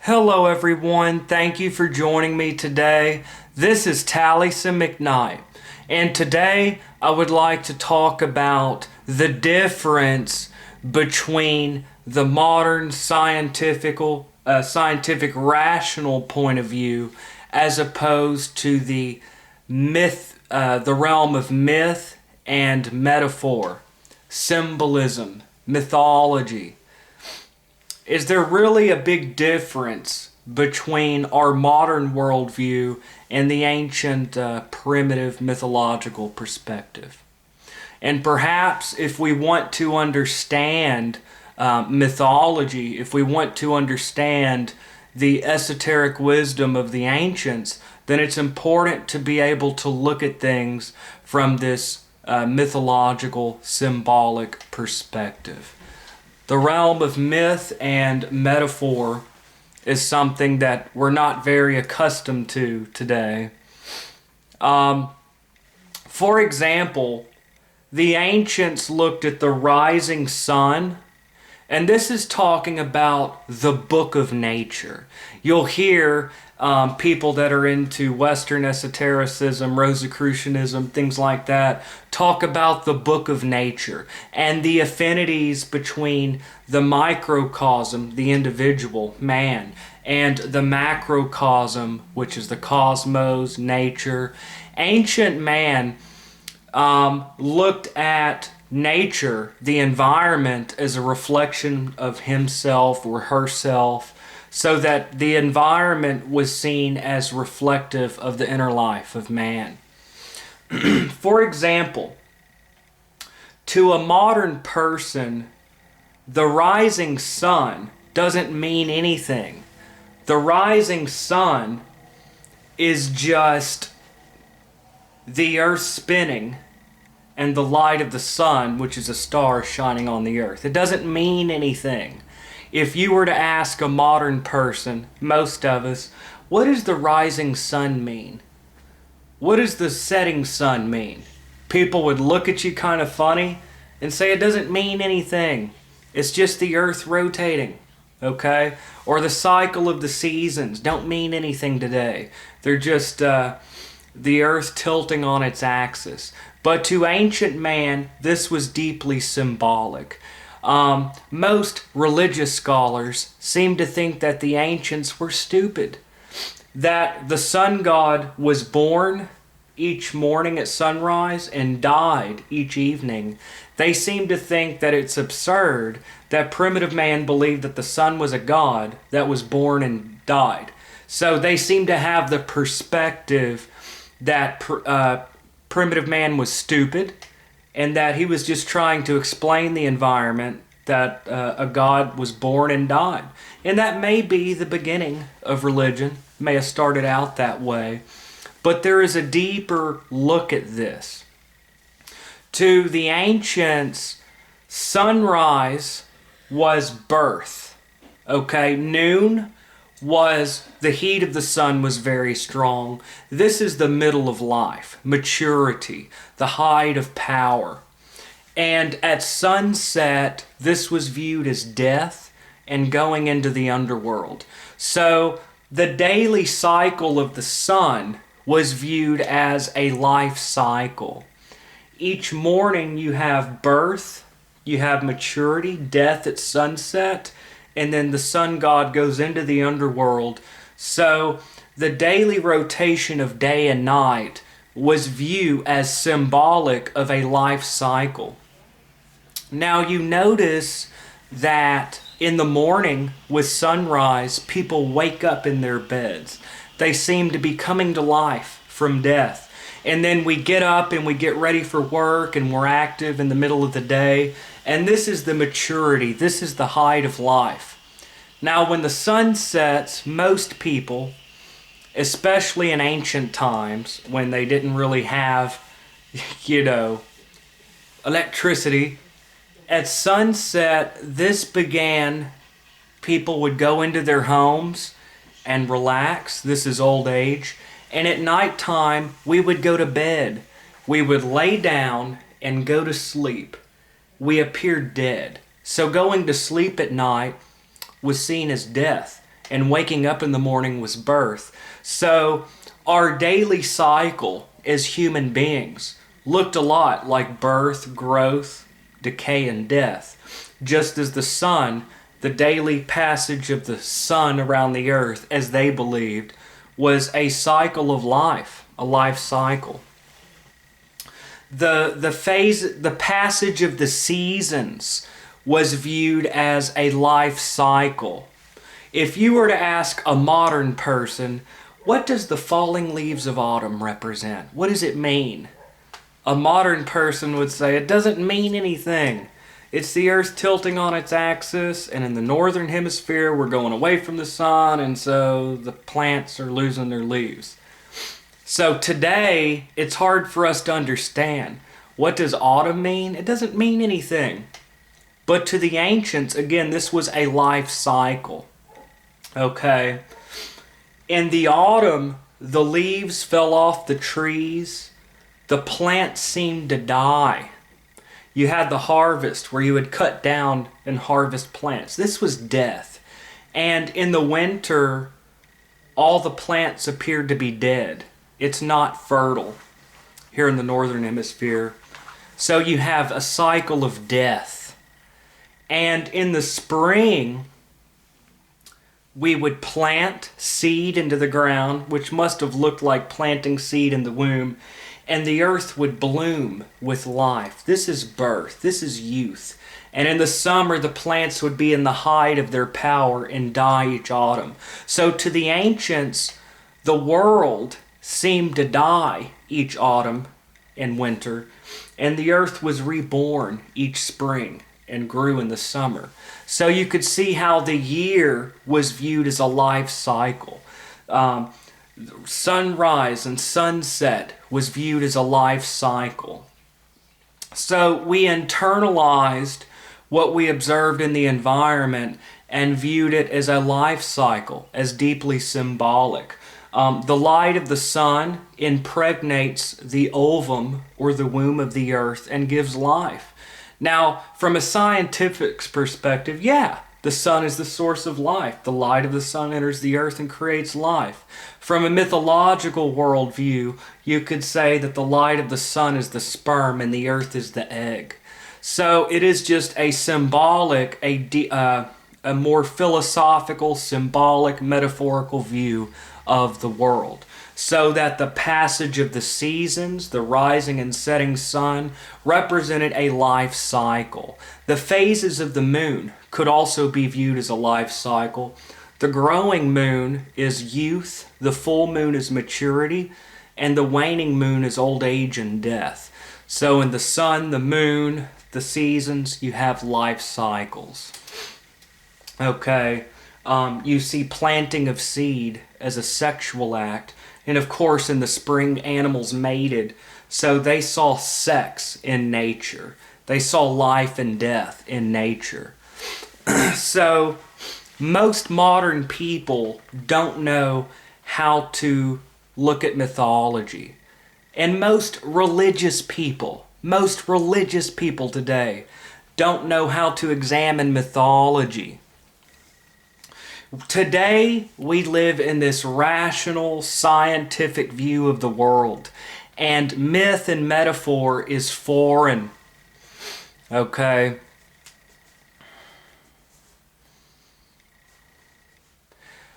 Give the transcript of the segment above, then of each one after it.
Hello everyone, thank you for joining me today. This is Taliesin McKnight, and today I would like to talk about the difference between the modern scientific rational point of view as opposed to the realm of myth and metaphor, symbolism, mythology. Is there really a big difference between our modern worldview and the ancient primitive mythological perspective? And perhaps if we want to understand mythology, if we want to understand the esoteric wisdom of the ancients, then it's important to be able to look at things from this mythological, symbolic perspective. The realm of myth and metaphor is something that we're not very accustomed to today. For example, the ancients looked at the rising sun, and this is talking about the book of nature. You'll hear people that are into Western esotericism, Rosicrucianism, things like that, talk about the book of nature and the affinities between the microcosm, the individual, man, and the macrocosm, which is the cosmos, nature. Ancient man looked at nature, the environment, as a reflection of himself or herself, so that the environment was seen as reflective of the inner life of man. For example, to a modern person, the rising sun doesn't mean anything. The rising sun is just the earth spinning and the light of the sun, which is a star shining on the earth. It doesn't mean anything. If you were to ask a modern person, most of us, what does the rising sun mean? What does the setting sun mean? People would look at you kind of funny and say it doesn't mean anything. It's just the earth rotating, okay? Or the cycle of the seasons don't mean anything today. They're just the earth tilting on its axis. But to ancient man, this was deeply symbolic. Most religious scholars seem to think that the ancients were stupid, that the sun god was born each morning at sunrise and died each evening. They seem to think that it's absurd that primitive man believed that the sun was a god that was born and died. So they seem to have the perspective that primitive man was stupid, and that he was just trying to explain the environment, that a god was born and died. And that may be the beginning of religion, may have started out that way. But there is a deeper look at this. To the ancients, sunrise was birth. Okay, noon was the heat of the sun was very strong. This is the middle of life, maturity, the height of power. And at sunset, this was viewed as death and going into the underworld. So the daily cycle of the sun was viewed as a life cycle. Each morning you have birth, you have maturity, death at sunset, and then the sun god goes into the underworld. So the daily rotation of day and night was viewed as symbolic of a life cycle. Now you notice that in the morning with sunrise, people wake up in their beds. They seem to be coming to life from death. And then we get up and we get ready for work and we're active in the middle of the day. And this is the maturity. This is the height of life. Now when the sun sets, most people, especially in ancient times when they didn't really have, electricity, at sunset, this began, people would go into their homes and relax. This is old age. And at nighttime, we would go to bed. We would lay down and go to sleep. We appeared dead. So going to sleep at night was seen as death. and waking up in the morning was birth. So our daily cycle as human beings looked a lot like birth, growth, decay, and death. Just as the sun, the daily passage of the sun around the earth, as they believed, was a cycle of life, a life cycle. The passage of the seasons was viewed as a life cycle. If you were to ask a modern person, what does the falling leaves of autumn represent? What does it mean? A modern person would say it doesn't mean anything. It's the earth tilting on its axis, and in the northern hemisphere we're going away from the sun, and so the plants are losing their leaves. So today, it's hard for us to understand. What does autumn mean? It doesn't mean anything. But to the ancients, again, this was a life cycle. Okay? In the autumn, the leaves fell off the trees. The plants seemed to die. You had the harvest where you would cut down and harvest plants. This was death. And in the winter, all the plants appeared to be dead. It's not fertile here in the northern hemisphere. So you have a cycle of death. And in the spring, we would plant seed into the ground, which must have looked like planting seed in the womb, and the earth would bloom with life. This is birth. This is youth. And in the summer, the plants would be in the height of their power and die each autumn. So to the ancients, the world seemed to die each autumn and winter, and the earth was reborn each spring and grew in the summer. So you could see how the year was viewed as a life cycle. Sunrise and sunset was viewed as a life cycle. So we internalized what we observed in the environment and viewed it as a life cycle, as deeply symbolic. The light of the sun impregnates the ovum or the womb of the earth and gives life. Now, from a scientific perspective, yeah, the sun is the source of life. The light of the sun enters the earth and creates life. From a mythological worldview, you could say that the light of the sun is the sperm and the earth is the egg. So it is just a symbolic, a more philosophical, symbolic, metaphorical view of the world. So that the passage of the seasons, the rising and setting sun, represented a life cycle. The phases of the moon could also be viewed as a life cycle. The growing moon is youth, the full moon is maturity, and the waning moon is old age and death. So in the sun, the moon, the seasons, you have life cycles. Okay, you see planting of seed as a sexual act. And of course, in the spring, animals mated, so they saw sex in nature. They saw life and death in nature. So most modern people don't know how to look at mythology. And most religious people today don't know how to examine mythology. Today, we live in this rational, scientific view of the world, and myth and metaphor is foreign. Okay?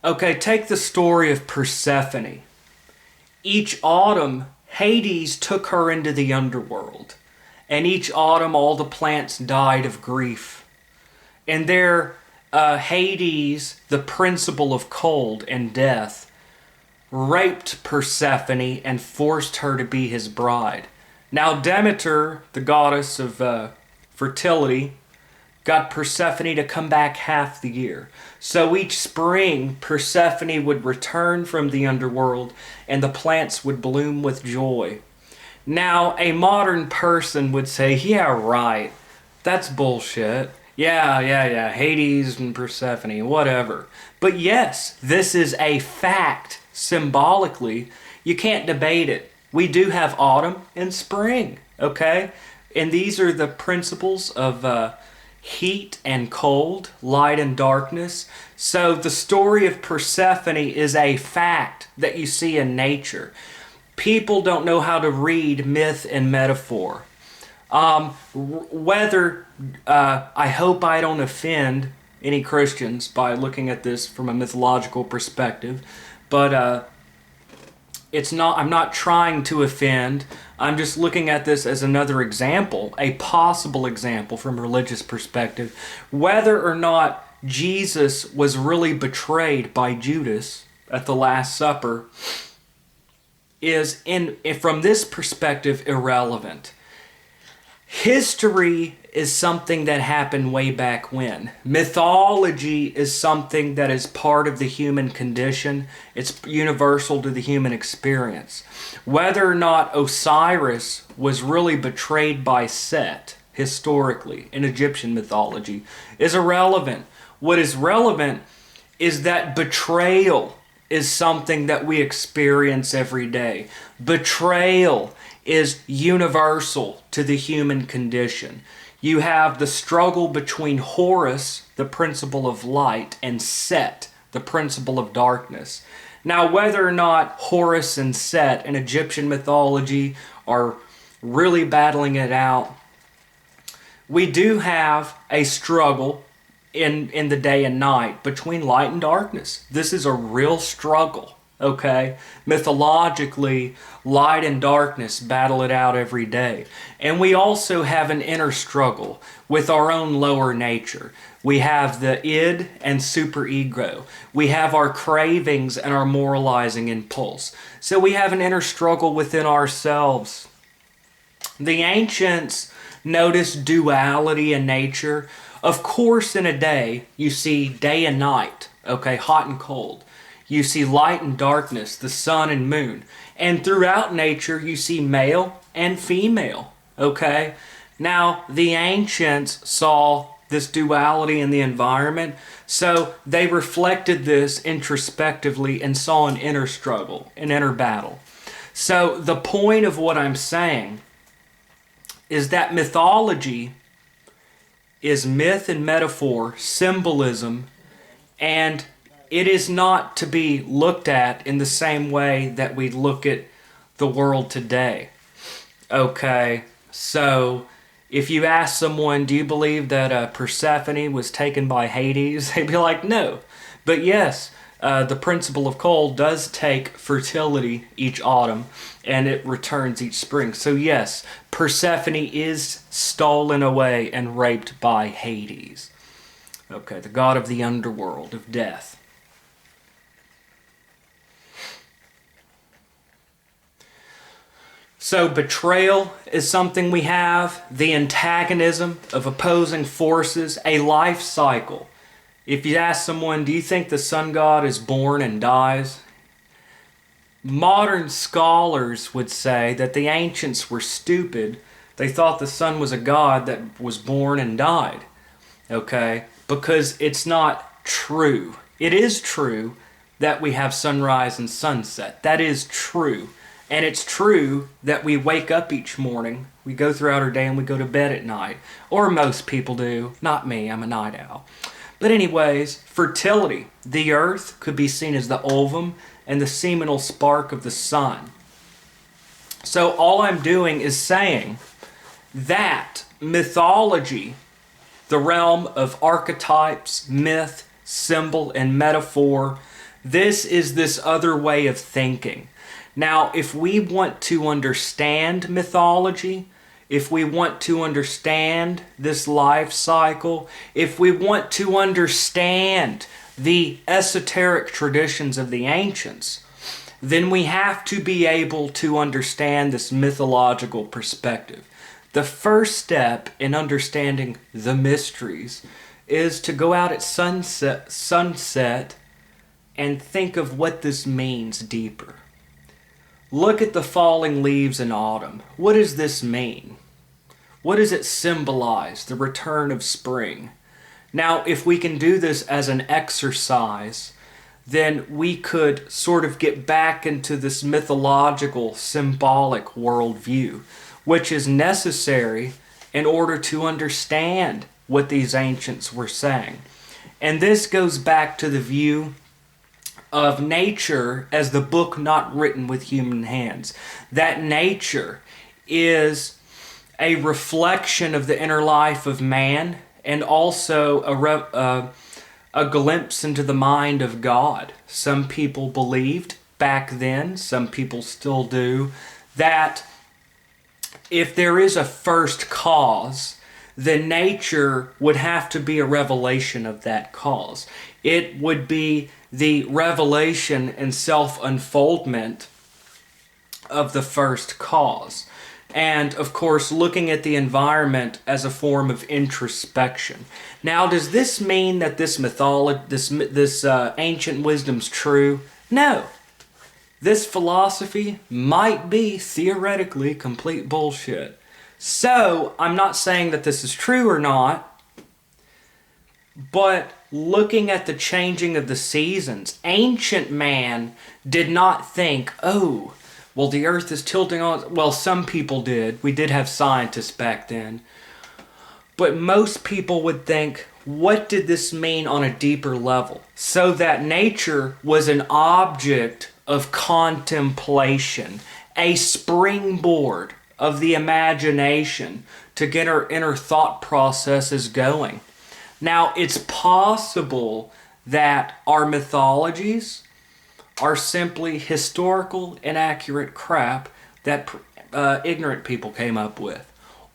Okay, take the story of Persephone. Each autumn, Hades took her into the underworld, and each autumn all the plants died of grief. And there, Hades, the principle of cold and death, raped Persephone and forced her to be his bride. Now Demeter, the goddess of fertility, got Persephone to come back half the year. So each spring, Persephone would return from the underworld and the plants would bloom with joy. Now, a modern person would say, yeah, right, that's bullshit. Yeah, Hades and Persephone, whatever. But yes, this is a fact, symbolically. You can't debate it. We do have autumn and spring, okay? And these are the principles of heat and cold, light and darkness. So the story of Persephone is a fact that you see in nature. People don't know how to read myth and metaphor. I hope I don't offend any Christians by looking at this from a mythological perspective, but I'm not trying to offend. I'm just looking at this as another example, a possible example from a religious perspective. Whether or not Jesus was really betrayed by Judas at the Last Supper is, from this perspective, irrelevant. History is something that happened way back when. Mythology is something that is part of the human condition. It's universal to the human experience. Whether or not Osiris was really betrayed by Set, historically, in Egyptian mythology, is irrelevant. What is relevant is that betrayal is something that we experience every day. Betrayal is universal to the human condition. You have the struggle between Horus, the principle of light, and Set, the principle of darkness. Now, whether or not Horus and Set in Egyptian mythology are really battling it out, we do have a struggle in the day and night between light and darkness. This is a real struggle, okay? Mythologically, light and darkness battle it out every day. And we also have an inner struggle with our own lower nature. We have the id and superego. We have our cravings and our moralizing impulse. So we have an inner struggle within ourselves. The ancients noticed duality in nature. Of course, in a day, you see day and night, okay, hot and cold. You see light and darkness, the sun and moon. And throughout nature, you see male and female, okay? Now, the ancients saw this duality in the environment, so they reflected this introspectively and saw an inner struggle, an inner battle. So the point of what I'm saying is that mythology is myth and metaphor, symbolism, and it is not to be looked at in the same way that we look at the world today. Okay, so if you ask someone, do you believe that Persephone was taken by Hades? They'd be like, no. But yes, the principle of cold does take fertility each autumn, and it returns each spring. So yes, Persephone is stolen away and raped by Hades. Okay, the god of the underworld, of death. So betrayal is something we have, the antagonism of opposing forces, a life cycle. If you ask someone, do you think the sun god is born and dies? Modern scholars would say that the ancients were stupid. They thought the sun was a god that was born and died. Okay? Because it's not true. It is true that we have sunrise and sunset. That is true. And it's true that we wake up each morning, we go throughout our day, and we go to bed at night. Or most people do. Not me, I'm a night owl. But anyways, fertility. The earth could be seen as the ovum and the seminal spark of the sun. So all I'm doing is saying that mythology, the realm of archetypes, myth, symbol, and metaphor, this is this other way of thinking. Now, if we want to understand mythology, if we want to understand this life cycle, if we want to understand the esoteric traditions of the ancients, then we have to be able to understand this mythological perspective. The first step in understanding the mysteries is to go out at sunset and think of what this means deeper. Look at the falling leaves in autumn. What does this mean? What does it symbolize? The return of spring. Now, if we can do this as an exercise, then we could sort of get back into this mythological, symbolic worldview, which is necessary in order to understand what these ancients were saying. And this goes back to the view of nature as the book not written with human hands. That nature is a reflection of the inner life of man, and also a glimpse into the mind of God. Some people believed back then, some people still do, that if there is a first cause, then nature would have to be a revelation of that cause. It would be the revelation and self-unfoldment of the first cause. And, of course, looking at the environment as a form of introspection. Now, does this mean that this ancient wisdom's true? No. This philosophy might be theoretically complete bullshit. So, I'm not saying that this is true or not, but looking at the changing of the seasons, ancient man did not think, oh, well, the earth is tilting on... Well, some people did. We did have scientists back then. But most people would think, what did this mean on a deeper level? So that nature was an object of contemplation, a springboard of the imagination to get our inner thought processes going. Now, it's possible that our mythologies are simply historical, inaccurate crap that ignorant people came up with.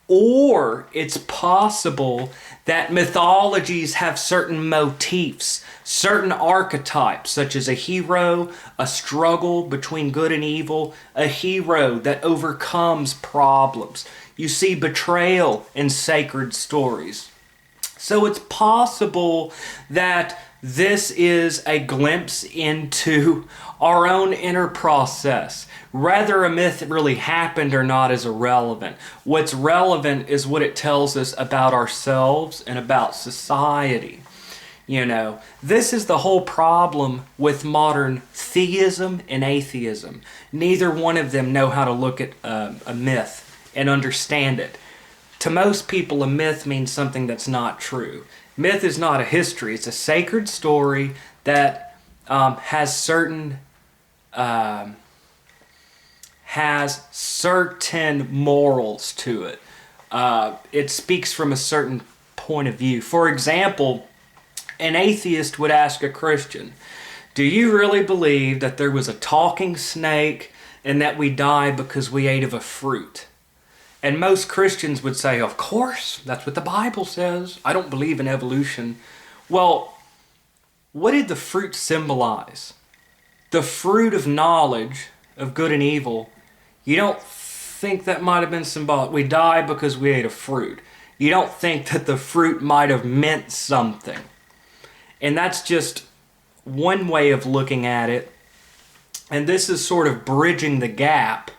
Or it's possible that mythologies have certain motifs, certain archetypes, such as a hero, a struggle between good and evil, a hero that overcomes problems. You see betrayal in sacred stories. So it's possible that this is a glimpse into our own inner process. Whether a myth really happened or not is irrelevant. What's relevant is what it tells us about ourselves and about society. You know, this is the whole problem with modern theism and atheism. Neither one of them know how to look at a myth and understand it. To most people, a myth means something that's not true. Myth is not a history. It's a sacred story that has certain morals to it. It speaks from a certain point of view. For example, an atheist would ask a Christian, do you really believe that there was a talking snake and that we die because we ate of a fruit? And most Christians would say, of course, that's what the Bible says. I don't believe in evolution. Well, what did the fruit symbolize? The fruit of knowledge of good and evil. You don't think that might have been symbolic. We die because we ate a fruit. You don't think that the fruit might have meant something. And that's just one way of looking at it. And this is sort of bridging the gap.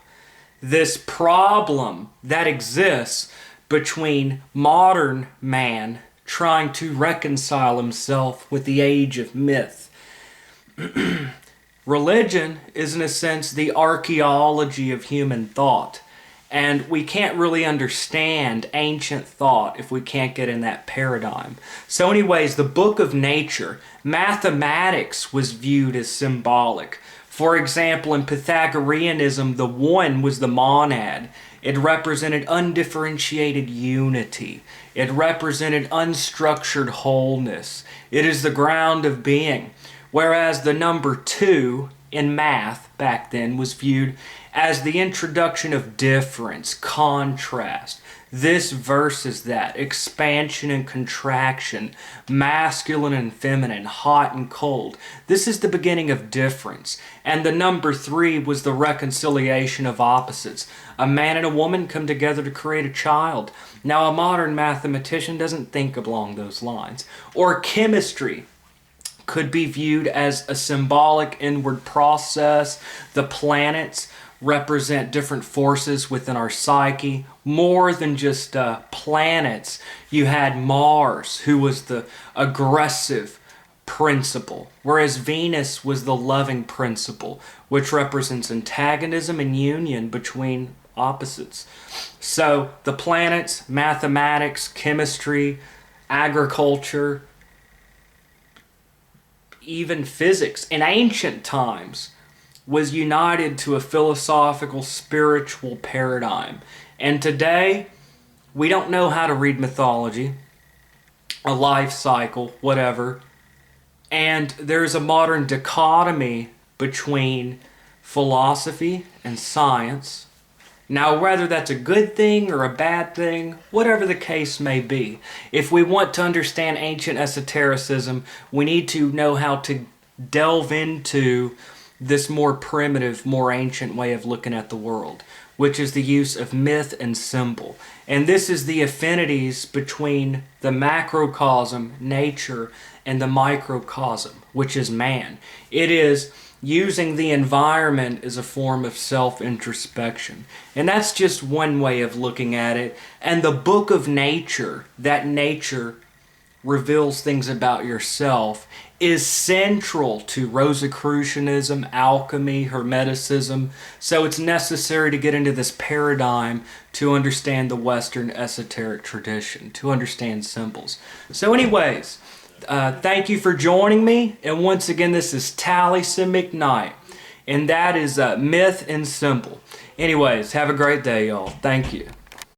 This problem that exists between modern man trying to reconcile himself with the age of myth. Religion is, in a sense, the archaeology of human thought. And we can't really understand ancient thought if we can't get in that paradigm. So anyways, the book of nature, mathematics was viewed as symbolic. For example, in Pythagoreanism, the one was the monad. It represented undifferentiated unity. It represented unstructured wholeness. It is the ground of being. Whereas the number 2 in math back then was viewed as the introduction of difference, contrast. This versus that, expansion and contraction, masculine and feminine, hot and cold. This is the beginning of difference. And the number 3 was the reconciliation of opposites. A man and a woman come together to create a child. Now, a modern mathematician doesn't think along those lines. Or chemistry could be viewed as a symbolic inward process. The planets represent different forces within our psyche. More than just planets. You had Mars, who was the aggressive principle, whereas Venus was the loving principle, which represents antagonism and union between opposites. So the planets, mathematics, chemistry, agriculture, even physics in ancient times was united to a philosophical, spiritual paradigm. And today, we don't know how to read mythology, a life cycle, whatever. And there's a modern dichotomy between philosophy and science. Now, whether that's a good thing or a bad thing, whatever the case may be, if we want to understand ancient esotericism, we need to know how to delve into this more primitive, more ancient way of looking at the world, which is the use of myth and symbol. And this is the affinities between the macrocosm, nature, and the microcosm, which is man. It is using the environment as a form of self-introspection. And that's just one way of looking at it. And the book of nature, that nature reveals things about yourself, is central to Rosicrucianism, alchemy, Hermeticism. So it's necessary to get into this paradigm to understand the Western esoteric tradition, to understand symbols. So anyways, thank you for joining me. And once again, this is Taliesin McKnight. And that is myth and symbol. Anyways, have a great day, y'all. Thank you.